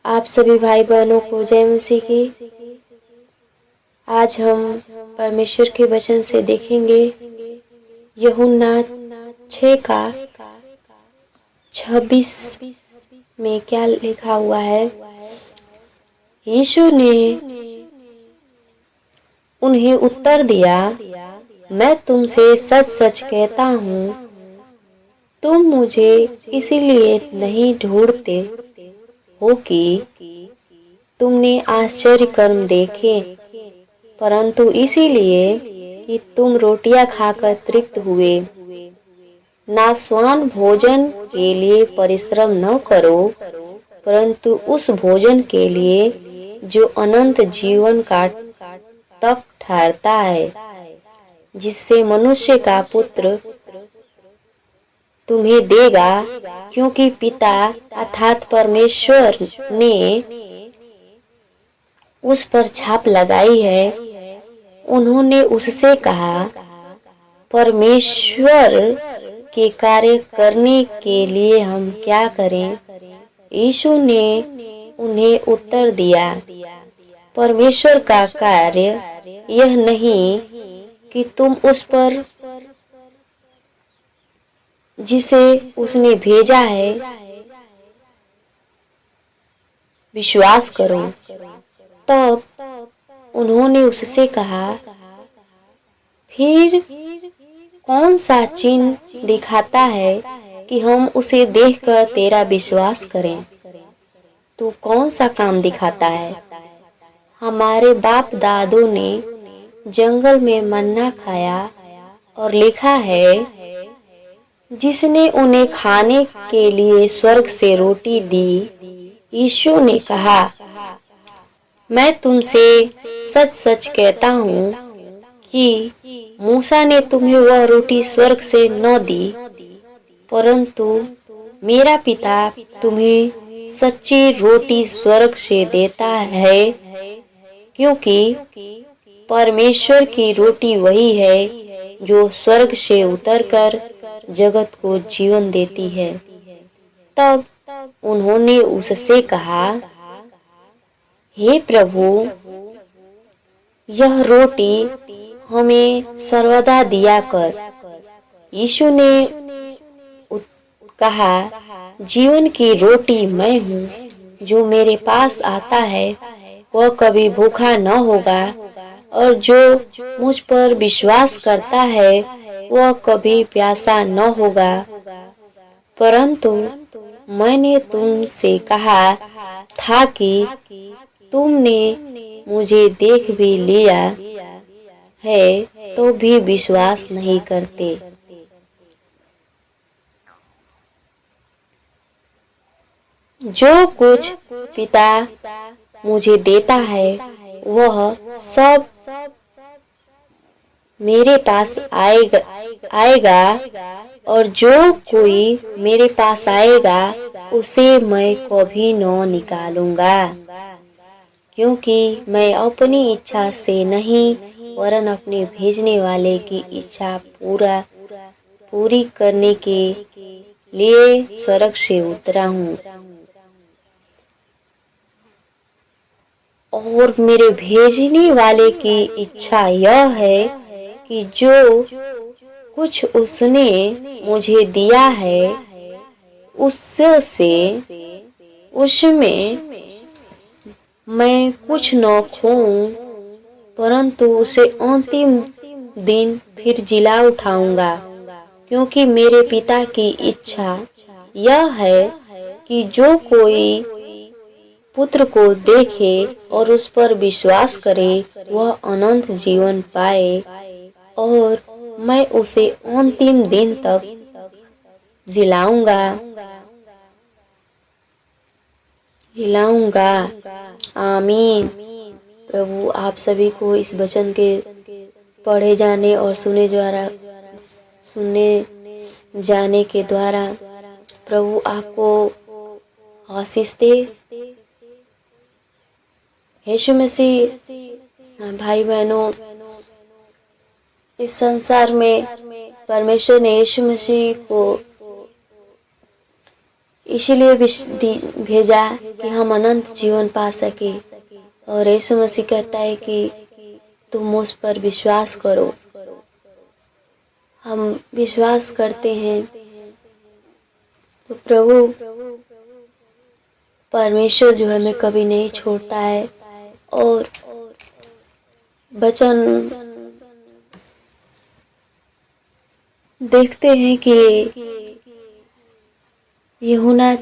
आप सभी भाई बहनों को जय मसीह की। आज हम परमेश्वर के वचन से देखेंगे यूहन्ना 6 का 26 में क्या लिखा हुआ है। यीशु ने उन्हें उत्तर दिया, मैं तुमसे सच सच कहता हूँ, तुम मुझे इसीलिए नहीं ढूंढते हो कि तुमने आश्चर्य कर्म देखे, परंतु इसीलिए कि तुम रोटियां खाकर तृप्त हुए। नाशवान भोजन के लिए परिश्रम न करो, परंतु उस भोजन के लिए जो अनंत जीवन का तक ठहरता है, जिससे मनुष्य का पुत्र तुम्हें देगा, क्योंकि पिता अर्थात परमेश्वर ने उस पर छाप लगाई है। उन्होंने उससे कहा, परमेश्वर के कार्य करने के लिए हम क्या करें? यीशु ने उन्हें उत्तर दिया, परमेश्वर का कार्य यह नहीं कि तुम उस पर जिसे उसने भेजा है विश्वास करो। तब उन्होंने उससे कहा, फिर कौन सा चिन्ह दिखाता है कि हम उसे देखकर तेरा विश्वास करें? तू कौन सा काम दिखाता है? हमारे बाप दादों ने जंगल में मन्ना खाया और लिखा है, जिसने उन्हें खाने के लिए स्वर्ग से रोटी दी। यीशु ने कहा, मैं तुमसे सच सच कहता हूँ कि मूसा ने तुम्हें वह रोटी स्वर्ग से न दी, परंतु मेरा पिता तुम्हें सच्ची रोटी स्वर्ग से देता है, क्योंकि परमेश्वर की रोटी वही है जो स्वर्ग से उतरकर जगत को जीवन देती है। तब उन्होंने उससे कहा, हे प्रभु, यह रोटी हमें सर्वदा दिया कर। यीशु ने कहा, जीवन की रोटी मैं हूँ, जो मेरे पास आता है वह कभी भूखा न होगा, और जो मुझ पर विश्वास करता है वह कभी प्यासा न होगा। परंतु मैंने तुमसे कहा था कि तुमने मुझे देख भी लिया है तो भी विश्वास नहीं करते। जो कुछ पिता मुझे देता है वह सब मेरे पास आएगा, और जो कोई मेरे पास आएगा उसे मैं कभी न निकालूंगा, क्योंकि मैं अपनी इच्छा से नहीं वरन अपने भेजने वाले की इच्छा पूरी करने के लिए स्वर्ग से उतरा हूँ। और मेरे भेजने वाले की इच्छा यह है कि जो कुछ उसने मुझे दिया है उसमें मैं कुछ न खोऊं, परंतु उसे अंतिम दिन फिर जिला उठाऊंगा, क्योंकि मेरे पिता की इच्छा यह है कि जो कोई पुत्र को देखे और उस पर विश्वास करे वह अनंत जीवन पाए, और मैं उसे अंतिम दिन तक जिलाऊंगा। आमीन। प्रभु आप सभी को इस वचन के पढ़े जाने और सुने जाने के द्वारा प्रभु आपको आशीष दे। यीशु मसीह भाई बहनों, इस संसार में परमेश्वर ने यीशु मसीह को इसीलिए भेजा कि हम अनंत जीवन पा सके। और यीशु मसीह कहता है कि तुम मुझ पर विश्वास करो। हम विश्वास करते हैं तो प्रभु परमेश्वर जो है हमें कभी नहीं छोड़ता है। और वचन देखते हैं कि यूहन्ना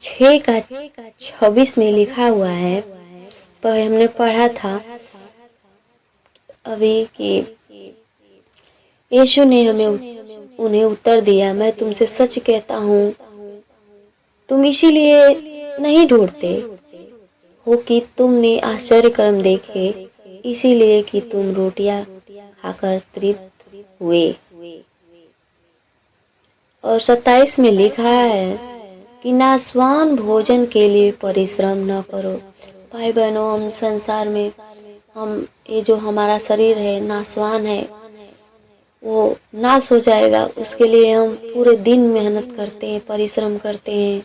6:26 में लिखा हुआ है, पर हमने पढ़ा था अभी कि यीशु ने हमें उन्हें उत्तर दिया, मैं तुमसे सच कहता हूँ, तुम इसीलिए नहीं ढूंढते हो कि तुमने आश्चर्य कर्म देखे, इसीलिए कि तुम रोटियां खाकर तृप्त हुए। और 27 में लिखा है कि नाशवान भोजन के लिए परिश्रम न करो। भाई बहनों, हम संसार में ये जो हमारा शरीर है नाशवान है, वो नाश हो जाएगा। उसके लिए हम पूरे दिन मेहनत करते हैं, परिश्रम करते हैं,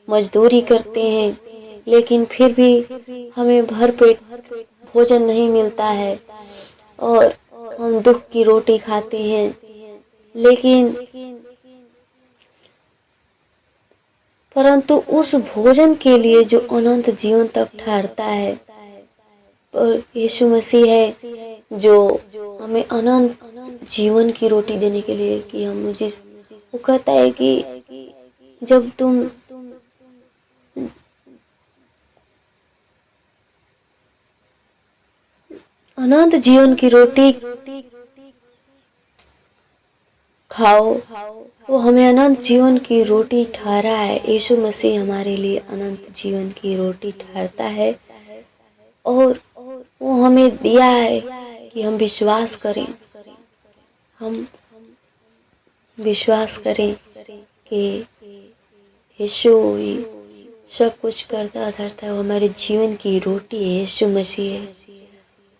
मजदूरी करते हैं, लेकिन फिर भी हमें भरपेट भोजन नहीं मिलता है और हम दुख की रोटी खाते हैं। लेकिन परंतु उस भोजन के लिए जो अनंत जीवन तक ठहरता है, और यीशु मसीह है जो हमें अनंत जीवन की रोटी देने के लिए कि हम जिस वो कहता है कि जब तुम अनंत जीवन की रोटी खाओ, वो हमें अनंत जीवन की रोटी ठहरा है। यीशु मसीह हमारे लिए अनंत जीवन की रोटी ठहरता है और वो हमें दिया है कि हम विश्वास करें। हम विश्वास करें कि यीशु सब कुछ करता धरता है, वो हमारे जीवन की रोटी है, यीशु मसीह है।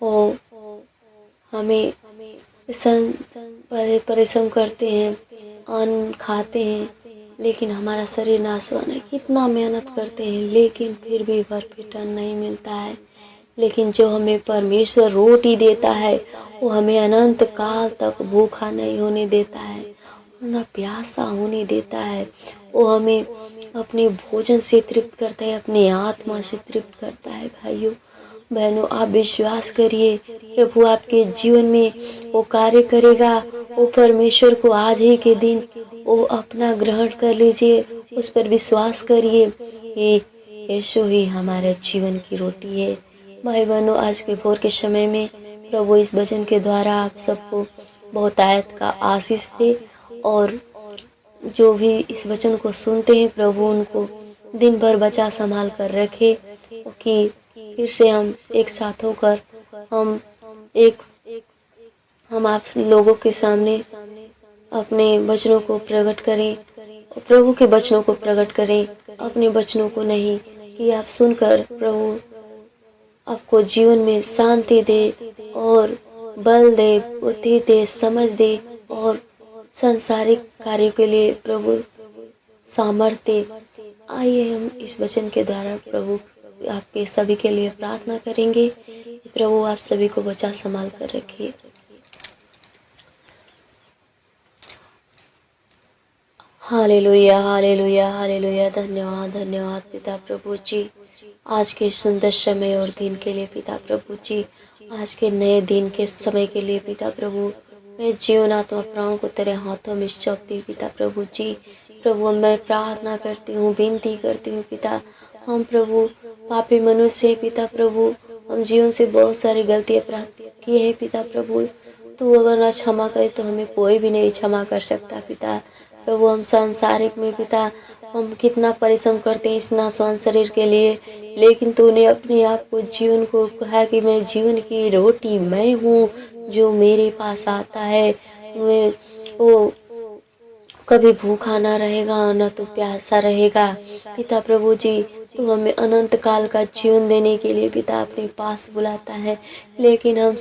वो हमें परिश्रम करते हैं, अन्न खाते हैं, लेकिन हमारा शरीर नाशवान है। कितना मेहनत करते हैं लेकिन फिर भी भरपेट अन्न नहीं मिलता है। लेकिन जो हमें परमेश्वर रोटी देता है, वो हमें अनंत काल तक भूखा नहीं होने देता है, ना प्यासा होने देता है। वो हमें अपने भोजन से तृप्त करता है, अपने आत्मा से तृप्त करता है। भाइयों बहनों, आप विश्वास करिए, प्रभु आपके जीवन में वो कार्य करेगा। वो परमेश्वर को आज ही के दिन वो अपना ग्रहण कर लीजिए, उस पर विश्वास करिए। ये यीशु ही हमारे जीवन की रोटी है। भाई बहनों, आज के भोर के समय में प्रभु इस वचन के द्वारा आप सबको बहुत आयत का आशीष दे, और जो भी इस वचन को सुनते हैं प्रभु उनको दिन भर बचा संभाल कर रखे, कि फिर से हम एक साथ होकर हम आप लोगों के सामने अपने वचनों को प्रकट करें, प्रभु के वचनों को प्रकट करें, अपने वचनों को नहीं, कि आप सुनकर प्रभु आपको जीवन में शांति दे और बल दे, बुद्धि दे, समझ दे, और सांसारिक कार्यों के लिए प्रभु सामर्थ्य। आइए हम इस वचन के द्वारा प्रभु आपके सभी के लिए प्रार्थना करेंगे। प्रभु आप सभी को बचा संभाल कर रखिए। Hallelujah, hallelujah, hallelujah. धन्यवाद, धन्यवाद पिता प्रभु जी, आज के सुंदर समय और दिन के लिए पिता प्रभु जी, आज के नए दिन के समय के लिए पिता प्रभु। मैं जीवन आत्मा प्राणों को तेरे हाथों में सौंपती हूँ पिता प्रभु जी। प्रभु मैं प्रार्थना करती हूँ, विनती करती हूँ पिता। हम प्रभु पापी मनुष्य पिता प्रभु, हम जीवन से बहुत सारी गलतियाँ अपराध किए हैं पिता प्रभु। तू अगर ना क्षमा करे तो हमें कोई भी नहीं क्षमा कर सकता पिता प्रभु। हम सांसारिक में पिता हम कितना परिश्रम करते हैं इस नाशवान शरीर के लिए, लेकिन तूने अपने आप को जीवन को कहा कि मैं जीवन की रोटी मैं हूँ, जो मेरे पास आता है वो कभी भूखा ना रहेगा, न तो प्यासा रहेगा पिता प्रभु जी। तू हमें अनंत काल का जीवन देने के लिए पिता अपने पास बुलाता है, लेकिन हम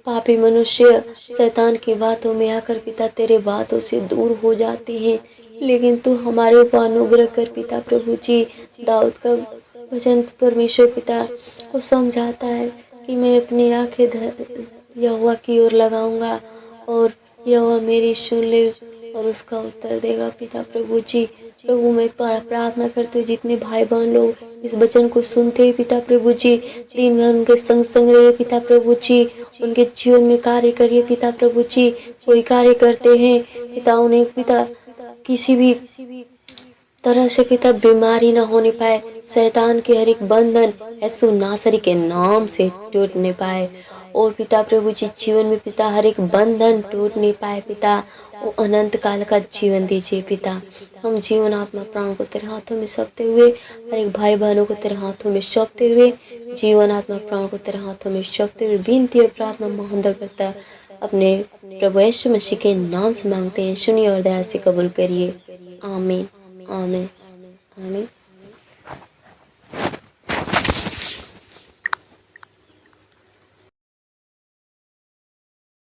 पापी मनुष्य शैतान की बातों में आकर पिता तेरे बातों से दूर हो जाते हैं। लेकिन तू हमारे ऊपर अनुग्रह कर पिता प्रभु जी। दाऊद का वचन परमेश्वर पिता को समझाता है कि मैं अपनी आंखें यहोवा की ओर लगाऊंगा और यहोवा मेरी सुन ले और उसका उत्तर देगा पिता प्रभु जी। प्रभु मैं प्रार्थना करती हूँ जितने भाई बहन लोग इस वचन को सुनते हैं पिता प्रभु जी, दिन भर उनके संग संग रहिए पिता प्रभु जी, उनके जीवन में कार्य करिए पिता प्रभु जी। कोई कार्य करते हैं पिता, उन्हें पिता किसी भी तरह से पिता बीमारी ना होने पाए, शैतान के हर एक बंधन यीशु नासरी के नाम से टूटने पाए। और पिता प्रभु जी जीवन में पिता हर एक बंधन टूट नहीं पाए पिता, वो अनंत काल का जीवन दीजिए पिता। हम जीवन आत्मा प्राण को तेरे हाथों में सौंपते हुए, हर एक भाई बहनों को तेरे हाथों में सौंपते हुए, जीवन आत्मा प्राण को तेरे हाथों में सौंपते हुए विनती और प्रार्थना मोहन करता अपने प्रभु यीशु मसीह के नाम से मांगते हैं, सुनिए और दया से कबूल करिए। आमीन आमीन आमीन।